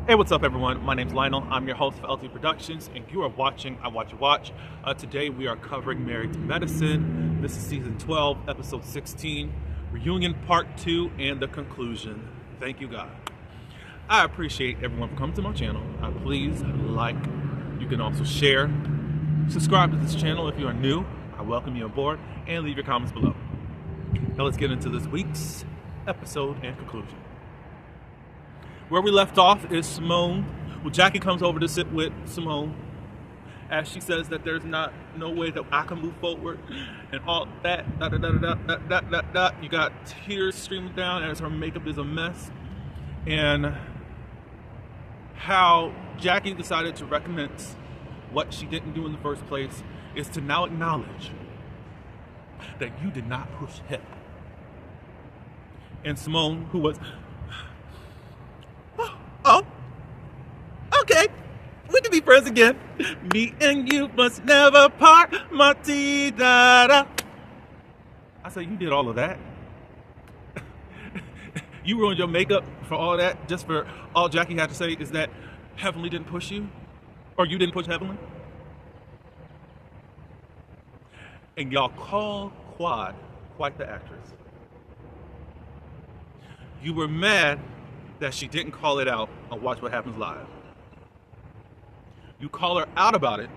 Hey, what's up, everyone? My name's Lionel. I'm your host of LT Productions, and you are watching I Watch You Watch. Today, we are covering Married to Medicine. This is season 12, episode 16, reunion part 2, and the conclusion. Thank you, God. I appreciate everyone for coming to my channel. Please like. You can also share. Subscribe to this channel if you are new. I welcome you aboard, and leave your comments below. Now, let's get into this week's episode and conclusion. Where we left off is Simone. Well, Jackie comes over to sit with Simone as she says that there's no way that I can move forward and all that. You got tears streaming down as her makeup is a mess. And how Jackie decided to recommence what she didn't do in the first place is to now acknowledge that you did not push him. And Simone, who was... Oh, okay. We can be friends again. Me and you must never part. Ma-ti-da-da. I said, you did all of that. You ruined your makeup for all that just for all Jackie had to say is that Heavenly didn't push you? Or you didn't push Heavenly? And y'all call Quad quite the actress. You were mad that she didn't call it out on Watch What Happens Live. You call her out about it.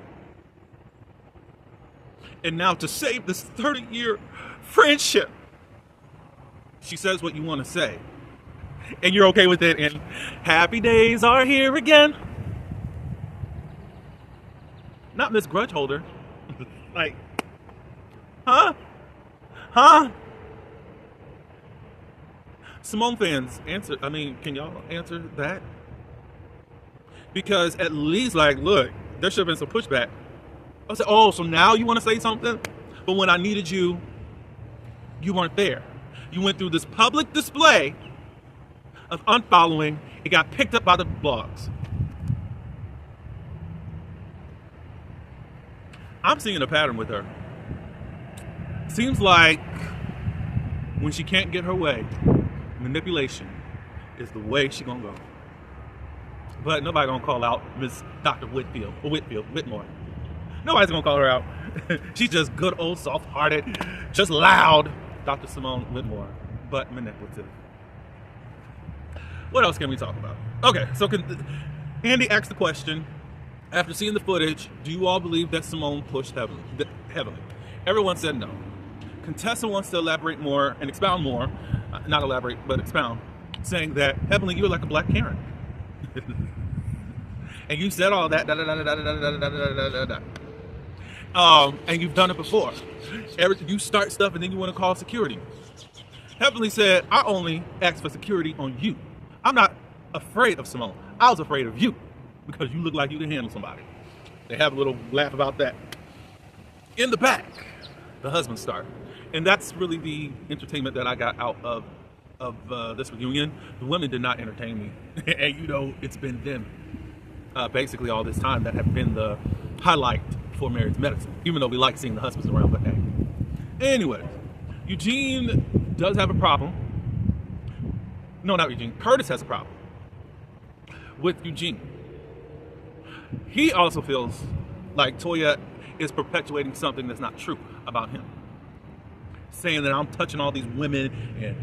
And now to save this 30-year friendship, she says what you want to say. And you're okay with it, and happy days are here again. Not Miss Grudge Holder. Like, huh? Simone fans, answer. I mean, can y'all answer that? Because at least, like, look, there should have been some pushback. I said, oh, so now you want to say something? But when I needed you, you weren't there. You went through this public display of unfollowing. It got picked up by the blogs. I'm seeing a pattern with her. Seems like when she can't get her way, manipulation is the way she gonna go. But nobody gonna call out Miss Dr. Whitmore. Nobody's gonna call her out. She's just good old soft-hearted, just loud Dr. Simone Whitmore, but manipulative. What else can we talk about? Okay, so Andy asked the question, after seeing the footage, do you all believe that Simone pushed heavily? Everyone said no. Contessa wants to elaborate more and expound more. Not elaborate, but expound, saying that, Heavenly, you're like a black Karen. And you said all that, and you've done it before. You start stuff and then you want to call security. Heavenly said, I only asked for security on you. I'm not afraid of Simone. I was afraid of you because you look like you can handle somebody. They have a little laugh about that. In the back, the husband started. And that's really the entertainment that I got out of this reunion. The women did not entertain me. And you know, it's been them, basically all this time, that have been the highlight for Married to Medicine. Even though we like seeing the husbands around, but hey. Anyways, Eugene does have a problem. No, not Eugene. Curtis has a problem with Eugene. He also feels like Toya is perpetuating something that's not true about him. Saying that I'm touching all these women and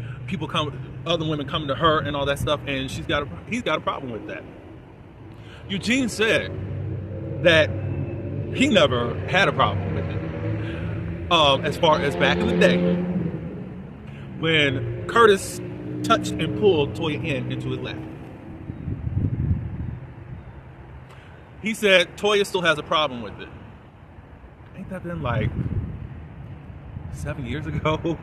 other women coming to her and all that stuff, and he's got a problem with that. Eugene said that he never had a problem with it. As far as back in the day, when Curtis touched and pulled Toya into his lap. He said Toya still has a problem with it. Ain't that been like 7 years ago?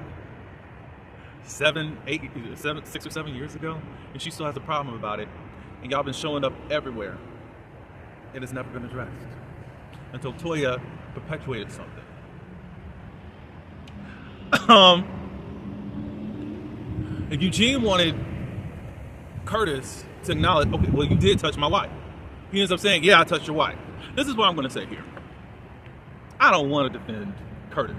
6 or 7 years ago? And she still has a problem about it. And y'all been showing up everywhere. And it's never been addressed. Until Toya perpetuated something. And Eugene wanted Curtis to acknowledge, okay, well, you did touch my wife. He ends up saying, yeah, I touched your wife. This is what I'm going to say here. I don't want to defend Curtis.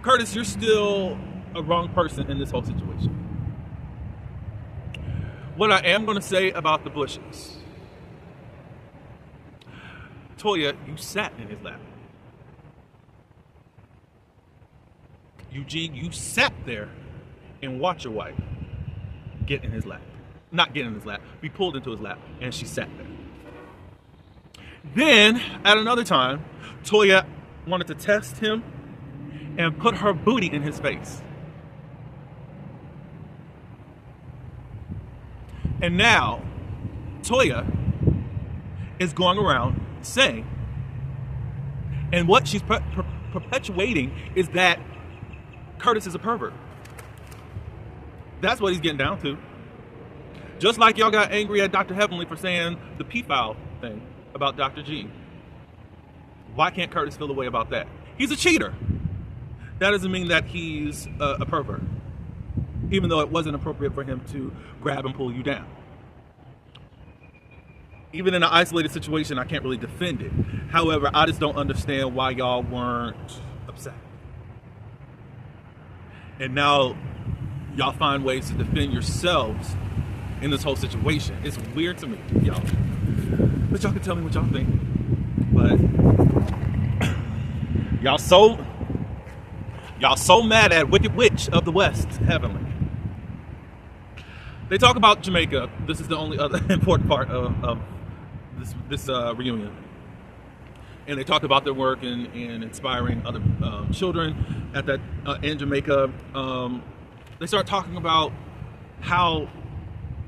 Curtis, you're still a wrong person in this whole situation. What I am going to say about the Bushes, Toya, you sat in his lap. Eugene, you sat there and watched your wife get in his lap. Not get in his lap, be pulled into his lap, and she sat there. Then, at another time, Toya wanted to test him and put her booty in his face. And now, Toya is going around saying, and what she's perpetuating is that Curtis is a pervert. That's what he's getting down to. Just like y'all got angry at Dr. Heavenly for saying the pedophile thing about Dr. G. Why can't Curtis feel a way about that? He's a cheater. That doesn't mean that he's a pervert, even though it wasn't appropriate for him to grab and pull you down. Even in an isolated situation, I can't really defend it. However, I just don't understand why y'all weren't upset. And now y'all find ways to defend yourselves in this whole situation. It's weird to me, y'all. But y'all can tell me what y'all think. But y'all so mad at Wicked Witch of the West, Heavenly. They talk about Jamaica. This is the only other important part of this reunion. And they talked about their work in inspiring other children at that in Jamaica. They start talking about how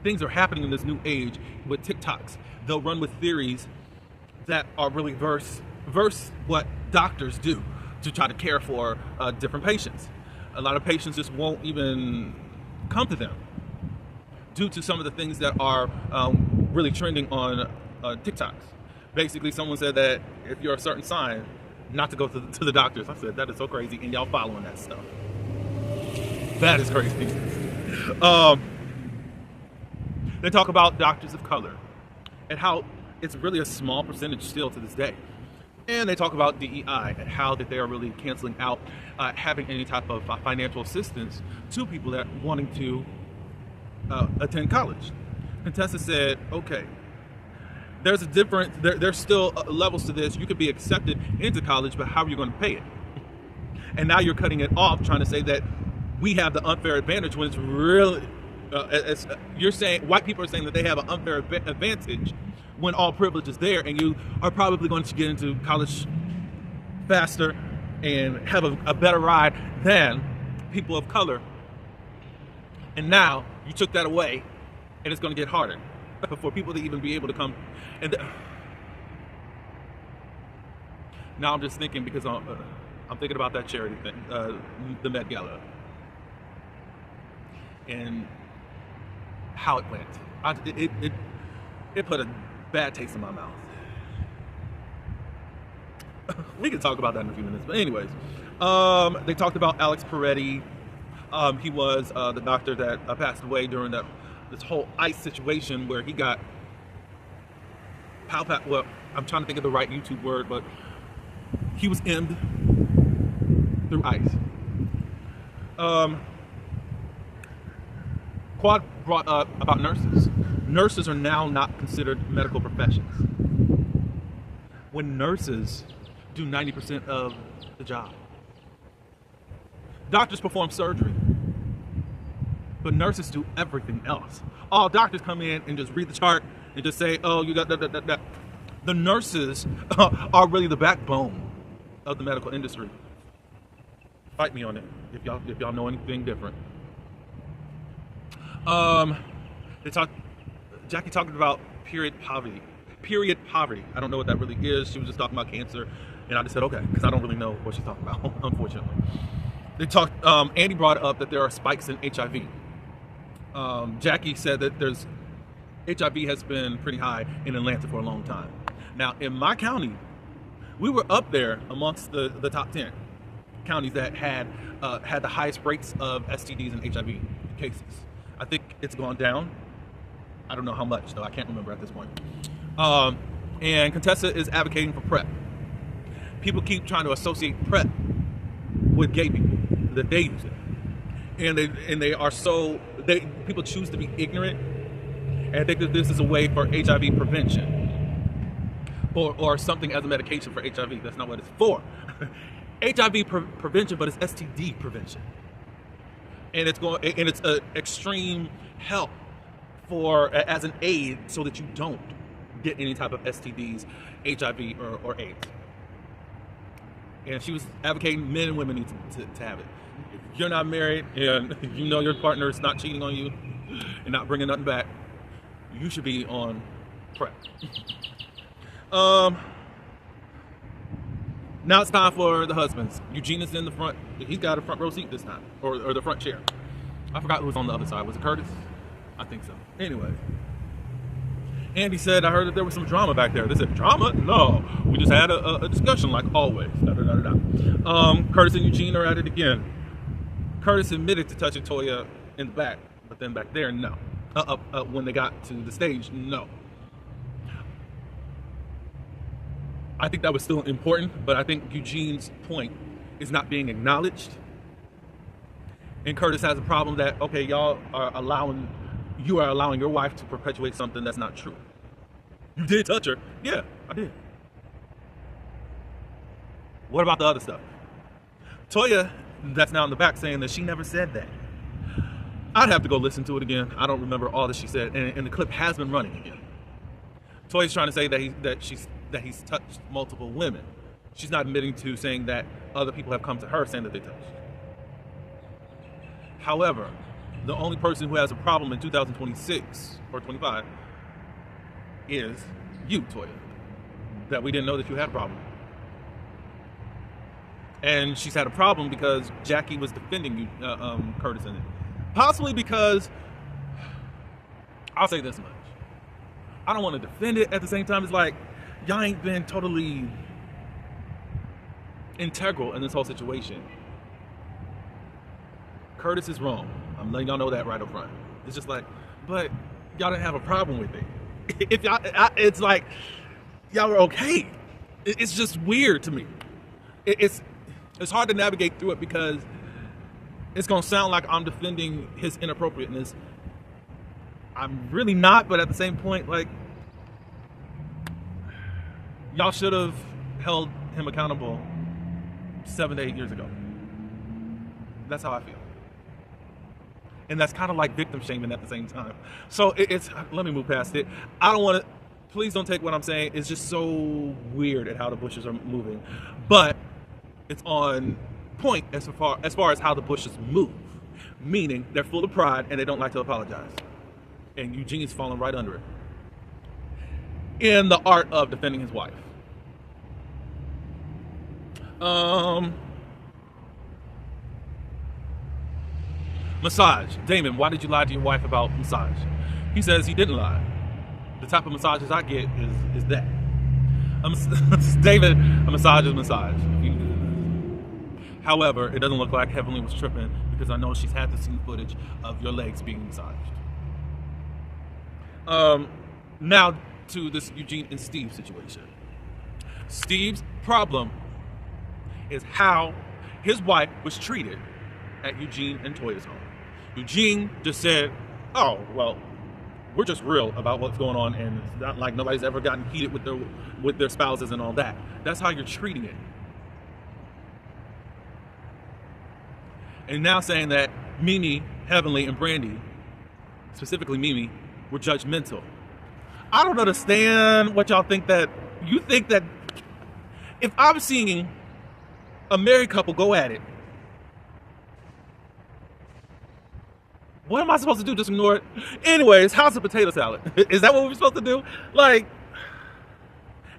things are happening in this new age with TikToks. They'll run with theories that are really verse what doctors do to try to care for different patients. A lot of patients just won't even come to them due to some of the things that are really trending on TikToks. Basically, someone said that if you're a certain sign, not to go to the doctors. I said, that is so crazy, and y'all following that stuff. That is crazy. They talk about doctors of color and how it's really a small percentage still to this day. And they talk about DEI and how that they are really canceling out having any type of financial assistance to people that are wanting to attend college. Contessa said, okay, there's a different, there's still levels to this. You could be accepted into college, but how are you going to pay it? And now you're cutting it off, trying to say that we have the unfair advantage when it's really, you're saying, white people are saying that they have an unfair advantage when all privilege is there, and you are probably going to get into college faster and have a better ride than people of color. And now you took that away, and it's going to get harder for people to even be able to come. And now I'm just thinking, because I'm thinking about that charity thing, the Met Gala, and how it went. It put a bad taste in my mouth. We can talk about that in a few minutes. But anyways, they talked about Alex Peretti. He was the doctor that passed away during this whole ICE situation where he got well, I'm trying to think of the right YouTube word, but he was emmed through ICE. Quad brought up about nurses. Nurses are now not considered medical professions, when nurses do 90% of the job. Doctors perform surgery, but nurses do everything else. All doctors come in and just read the chart and just say, oh, you got that. The nurses are really the backbone of the medical industry. Fight me on it if y'all know anything different. Jackie talked about period poverty. I don't know what that really is. She was just talking about cancer, and I just said okay, because I don't really know what she's talking about, unfortunately. They talked. Andy brought up that there are spikes in HIV. Jackie said that HIV has been pretty high in Atlanta for a long time. Now, in my county, we were up there amongst the top 10 counties that had the highest rates of STDs and HIV cases. I think it's gone down. I don't know how much, though. I can't remember at this point. And Contessa is advocating for PrEP. People keep trying to associate PrEP with gay people, that they use it. And they are people choose to be ignorant And I think that this is a way for HIV prevention, or something as a medication for HIV. That's not what it's for. HIV prevention, but it's STD prevention, and it's an extreme help as an aid so that you don't get any type of STDs, HIV, or AIDS. And she was advocating men and women need to have it. If you're not married and you know your partner is not cheating on you and not bringing nothing back, you should be on PrEP. Now it's time for the husbands. Eugene is in the front. He's got a front row seat this time, or the front chair. I forgot who was on the other side. Was it Curtis? I think so. Anyway, Andy said, I heard that there was some drama back there. They said, drama? No. We just had a discussion like always. Curtis and Eugene are at it again. Curtis admitted to touching Toya in the back, but then back there, no. When they got to the stage, no. I think that was still important, but I think Eugene's point is not being acknowledged. And Curtis has a problem that, okay, you are allowing your wife to perpetuate something that's not true. You did touch her. Yeah, I did. What about the other stuff? Toya, that's now in the back, saying that she never said that. I'd have to go listen to it again. I don't remember all that she said, and the clip has been running again. Toya's trying to say that he's touched multiple women. She's not admitting to saying that other people have come to her saying that they touched. However, the only person who has a problem in 2026 or 25 is you, Toya. That we didn't know that you had a problem. And she's had a problem because Jackie was defending you, Curtis in it. Possibly because, I'll say this much. I don't want to defend it. At the same time, it's like, y'all ain't been totally integral in this whole situation. Curtis is wrong. I'm letting y'all know that right up front. It's just like, but y'all didn't have a problem with it. If y'all, it's like, y'all were okay. It's just weird to me. It's hard to navigate through it because it's gonna sound like I'm defending his inappropriateness. I'm really not, but at the same point, like, y'all should have held him accountable 7 to 8 years ago. That's how I feel. And that's kind of like victim shaming at the same time. So let me move past it. I don't want to, please don't take what I'm saying. It's just so weird at how the Bushes are moving. But it's on point as far as how the Bushes move. Meaning they're full of pride and they don't like to apologize. And Eugene's falling right under it. In the art of defending his wife. Massage. Damon, why did you lie to your wife about massage? He says he didn't lie. The type of massages I get is that. David, a massage is a massage. However, it doesn't look like Heavenly was tripping because I know she's had to see footage of your legs being massaged. Now to this Eugene and Steve situation. Steve's problem is how his wife was treated at Eugene and Toya's home. Eugene just said, oh, well, we're just real about what's going on, and it's not like nobody's ever gotten heated with their spouses and all that. That's how you're treating it. And now saying that Mimi, Heavenly, and Brandy, specifically Mimi, were judgmental. I don't understand what y'all think that, you think that if I'm seeing a married couple go at it, what am I supposed to do? Just ignore it? Anyways, how's the potato salad? Is that what we're supposed to do? Like,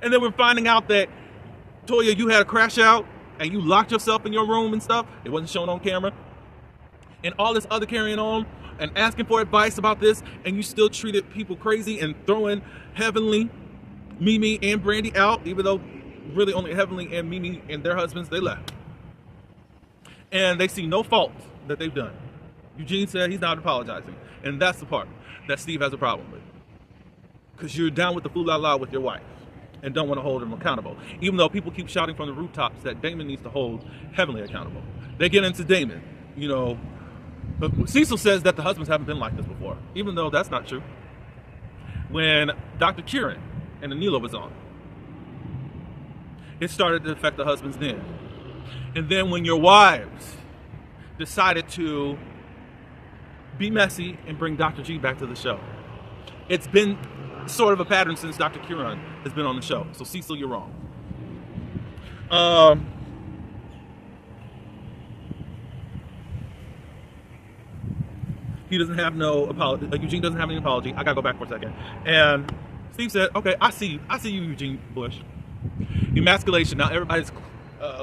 and then we're finding out that, Toya, you had a crash out and you locked yourself in your room and stuff. It wasn't shown on camera. And all this other carrying on and asking for advice about this, and you still treated people crazy and throwing Heavenly, Mimi, and Brandy out, even though really only Heavenly and Mimi and their husbands, they left. And they see no fault that they've done. Eugene said he's not apologizing. And that's the part that Steve has a problem with. Because you're down with the fool-la-la with your wife and don't want to hold him accountable. Even though people keep shouting from the rooftops that Damon needs to hold Heavenly accountable. They get into Damon. You know, Cecil says that the husbands haven't been like this before. Even though that's not true. when Dr. Kieran and Anila was on. It started to affect the husbands then. And then when your wives decided to be messy and bring Dr. G back to the show. It's been sort of a pattern since Dr. Kieran has been on the show. So Cecil, you're wrong. He doesn't have no apology. Eugene doesn't have any apology. I gotta go back for a second. And Steve said, "Okay, I see you. I see you, Eugene Bush. Emasculation. Now everybody's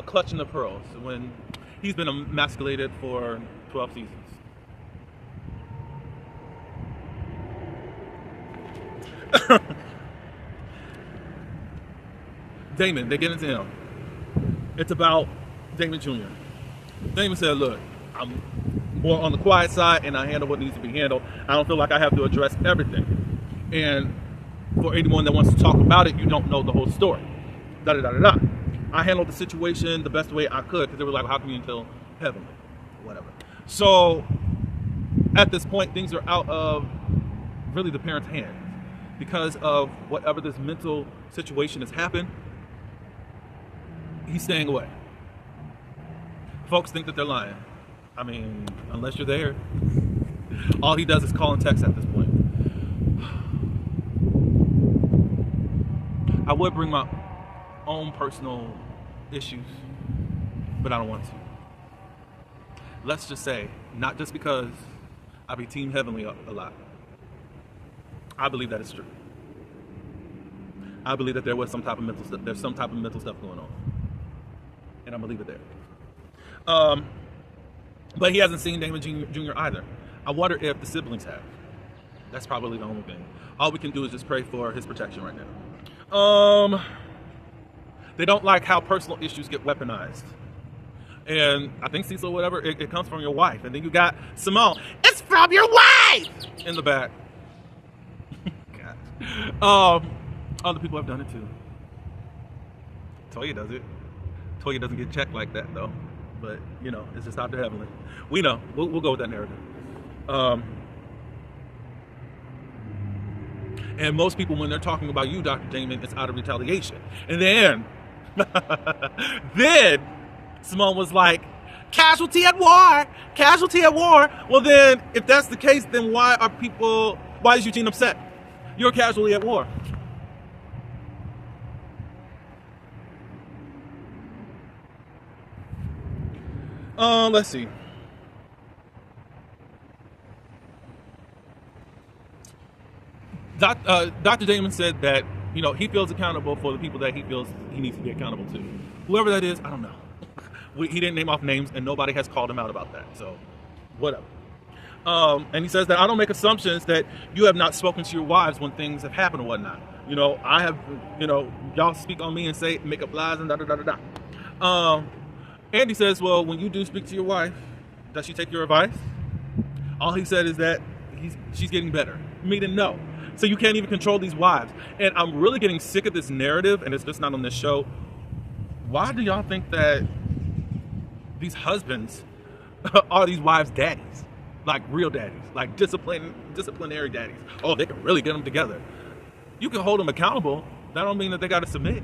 clutching the pearls when he's been emasculated for 12 seasons." Damon, they get into him. It's about Damon Jr. Damon said, "Look, I'm more on the quiet side and I handle what needs to be handled. I don't feel like I have to address everything. And for anyone that wants to talk about it, you don't know the whole story. Da da da da da. I handled the situation the best way I could because they were like, how can you tell heaven? Whatever." So at this point, things are out of really the parents' hands because of whatever this mental situation has happened. He's staying away. Folks think that they're lying. I mean, unless you're there, all he does is call and text at this point. I would bring my own personal issues, but I don't want to. Let's just say, not just because I be Team Heavenly a lot. I believe that it's true. I believe that there was some type of mental stuff. There's some type of mental stuff going on, and I'm gonna leave it there. But he hasn't seen Damon Jr. either. I wonder if the siblings have. That's probably the only thing. All we can do is just pray for his protection right now. They don't like how personal issues get weaponized. And I think Cecil, whatever, it comes from your wife. And then you got Simone. It's from your wife! In the back. God. Other people have done it too. Toya does it. Toya doesn't get checked like that though. But, you know, it's just Dr. Heavenly. We know. We'll go with that narrative. And most people, when they're talking about you, Dr. Damon, it's out of retaliation. And then, Simone was like, casualty at war, casualty at war. Well then, if that's the case, then why is Eugene upset? You're a casualty at war. Let's see. Dr. Damon said that, you know, he feels accountable for the people that he feels he needs to be accountable to. Whoever that is, I don't know. He didn't name off names, and nobody has called him out about that. So, whatever. And he says that I don't make assumptions that you have not spoken to your wives when things have happened or whatnot. You know, I have, you know, y'all speak on me and say, make up lies and da da da da da. Andy says, well, when you do speak to your wife, does she take your advice? All he said is that she's getting better. Meaning no. So you can't even control these wives. And I'm really getting sick of this narrative, and it's just not on this show. Why do y'all think that these husbands are these wives' daddies? Like real daddies, like disciplinary daddies. Oh, they can really get them together. You can hold them accountable. That don't mean that they got to submit.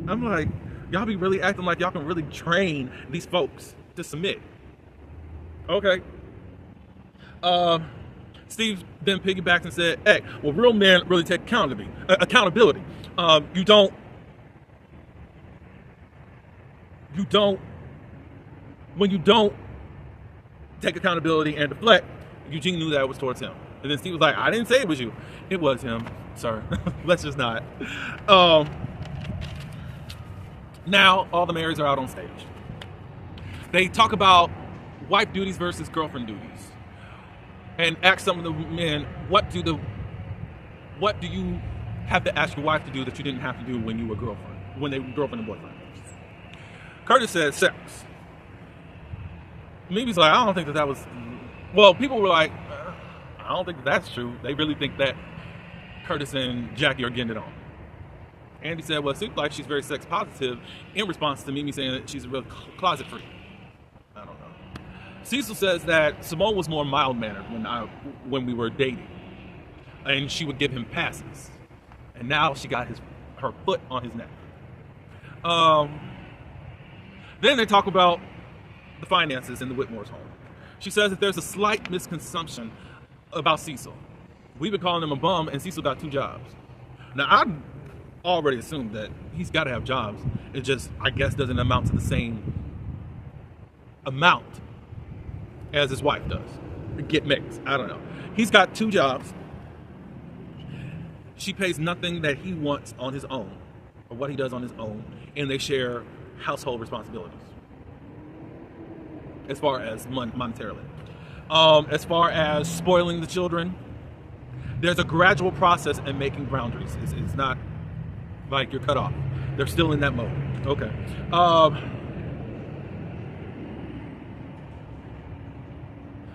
I'm like, y'all be really acting like y'all can really train these folks to submit. Okay. Steve then piggybacked and said, hey, well, real men really take accountability. When you don't take accountability and deflect, Eugene knew that it was towards him. And then Steve was like, I didn't say it was you. It was him, sir. Let's just not. Now, all the Marys are out on stage. They talk about wife duties versus girlfriend duties. And ask some of the men, what do you have to ask your wife to do that you didn't have to do when you were when they were girlfriend and boyfriend? Curtis said sex. Mimi's like, I don't think that was, well, people were like, I don't think that's true. They really think that Curtis and Jackie are getting it on. Andy said, well, it seems like she's very sex positive in response to Mimi saying that she's a real closet freak. I don't know. Cecil says that Simone was more mild-mannered when we were dating, and she would give him passes. And now she got her foot on his neck. Then they talk about the finances in the Whitmore's home. She says that there's a slight misconception about Cecil. We've been calling him a bum, and Cecil got 2 jobs. Now, I already assumed that he's got to have jobs. It just, I guess, doesn't amount to the same amount as his wife does. Get mixed. I don't know. He's got 2 jobs. She pays nothing that he wants on his own, or what he does on his own, and they share household responsibilities as far as monetarily. As far as spoiling the children, there's a gradual process in making boundaries. It's not like you're cut off. They're still in that mode. Okay.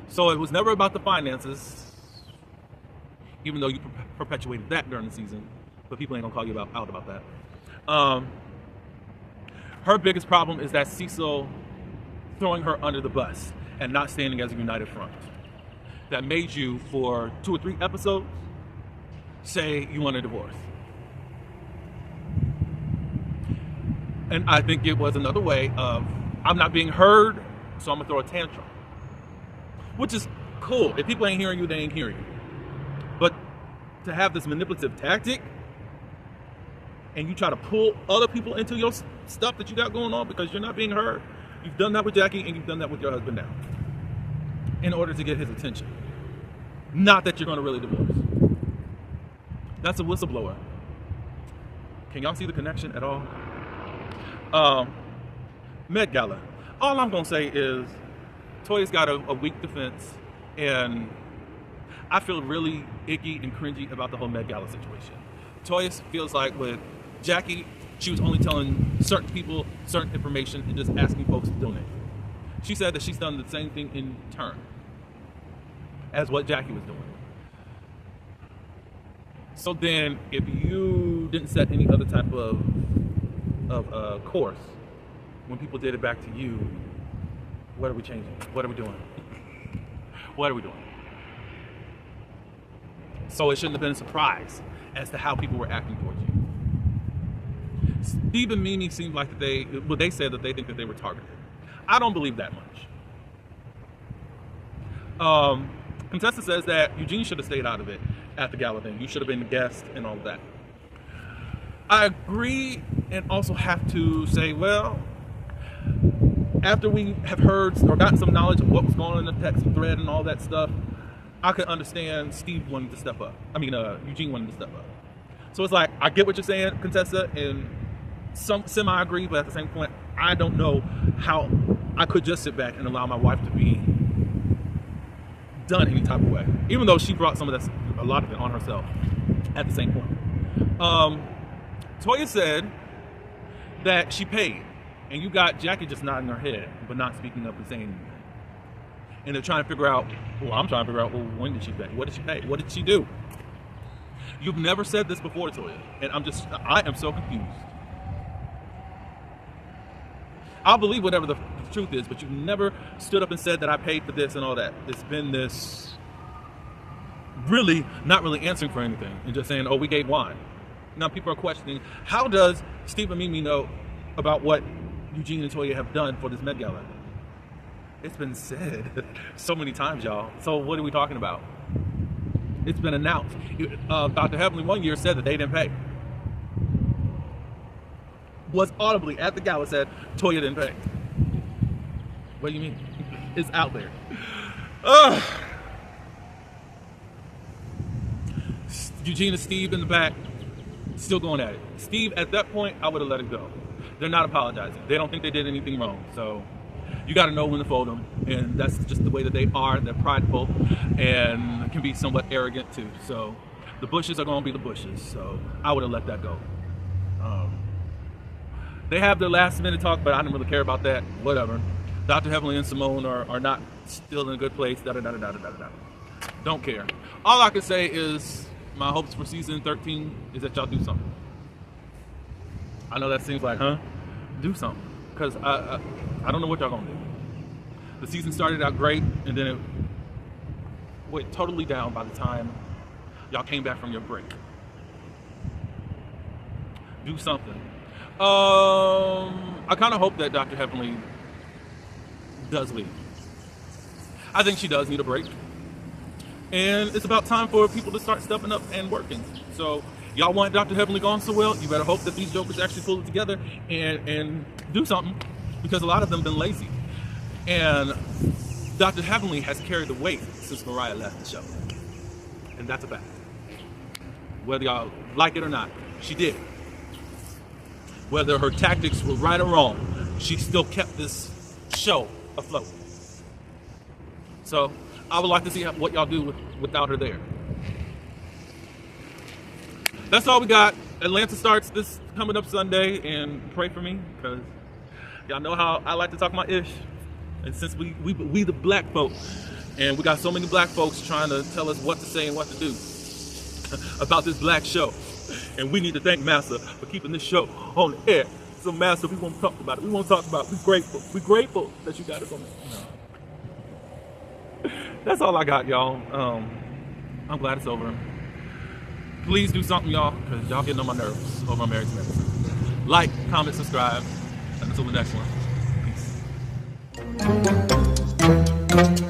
So it was never about the finances, even though you perpetuated that during the season, but people ain't gonna call you out about that. Her biggest problem is that Cecil throwing her under the bus and not standing as a united front. That made you, for 2 or 3 episodes, say you want a divorce. And I think it was another way of, I'm not being heard, so I'm gonna throw a tantrum. Which is cool. If people ain't hearing you, they ain't hearing you. But to have this manipulative tactic, and you try to pull other people into your stuff that you got going on because you're not being heard, you've done that with Jackie and you've done that with your husband now, in order to get his attention. Not that you're gonna really divorce. That's a whistleblower. Can y'all see the connection at all? Met Gala. All I'm gonna say is Toya's got a weak defense, and I feel really icky and cringy about the whole Met Gala situation. Toya feels like with Jackie, she was only telling certain people certain information and just asking folks to donate. She said that she's done the same thing in turn as what Jackie was doing. So then, if you didn't set any other type of course, when people did it back to you, what are we changing? What are we doing? What are we doing? So it shouldn't have been a surprise as to how people were acting towards you. Steve and Mimi seemed like they said that they think that they were targeted. I don't believe that much. Contessa says that Eugene should have stayed out of it at the gala thing. You should have been the guest and all of that. I agree, and also have to say, well, after we have heard or gotten some knowledge of what was going on in the text thread and all that stuff, I could understand Steve wanting to step up. Eugene wanting to step up. So it's like, I get what you're saying, Contessa, and some semi-agree, but at the same point, I don't know how I could just sit back and allow my wife to be done any type of way. Even though she brought some of that, a lot of it on herself at the same point. Toya said that she paid, and you got Jackie just nodding her head, but not speaking up and saying anything. And they're trying to figure out, I'm trying to figure out, when did she pay? What did she pay? What did she do? You've never said this before, Toya, and I am so confused. I'll believe whatever the truth is, but you've never stood up and said that I paid for this and all that. It's been this really not really answering for anything and just saying, oh, we gave wine. Now people are questioning, how does Steve and Mimi know about what Eugene and Toya have done for this Met Gala? It's been said so many times, y'all. So what are we talking about? It's been announced. Dr. Heavenly one year said that they didn't pay. Was audibly at the gala said, Toya didn't pay. What do you mean? It's out there. Eugene and Steve in the back, still going at it. Steve, at that point, I would have let it go. They're not apologizing. They don't think they did anything wrong. So you got to know when to fold them. And that's just the way that they are. They're prideful and can be somewhat arrogant too. So the Bushes are going to be the Bushes. So I would have let that go. They have their last minute talk, but I didn't really care about that. Whatever. Dr. Heavenly and Simone are not still in a good place. Don't care. All I can say is my hopes for season 13 is that y'all do something. I know that seems like, do something. Because I don't know what y'all gonna do. The season started out great, and then it went totally down by the time y'all came back from your break. Do something. I kind of hope that Dr. Heavenly does leave. I think she does need a break. And it's about time for people to start stepping up and working. So y'all want Dr. Heavenly gone so well, you better hope that these jokers actually pull it together and do something, because a lot of them been lazy. And Dr. Heavenly has carried the weight since Mariah left the show. And that's a fact. Whether y'all like it or not, she did. Whether her tactics were right or wrong, she still kept this show afloat. So I would like to see what y'all do without her there. That's all we got. Atlanta starts this coming up Sunday, and pray for me, because y'all know how I like to talk my ish. And since we the black folk, and we got so many black folks trying to tell us what to say and what to do about this black show, and we need to thank Master for keeping this show on the air. So Master, we won't talk about it. We won't talk about it. We're grateful. We're grateful that you got us on there. That's all I got, y'all. I'm glad it's over. Please do something, y'all, because y'all getting on my nerves over on Married to Medicine. Like, comment, subscribe, and until the next one. Peace.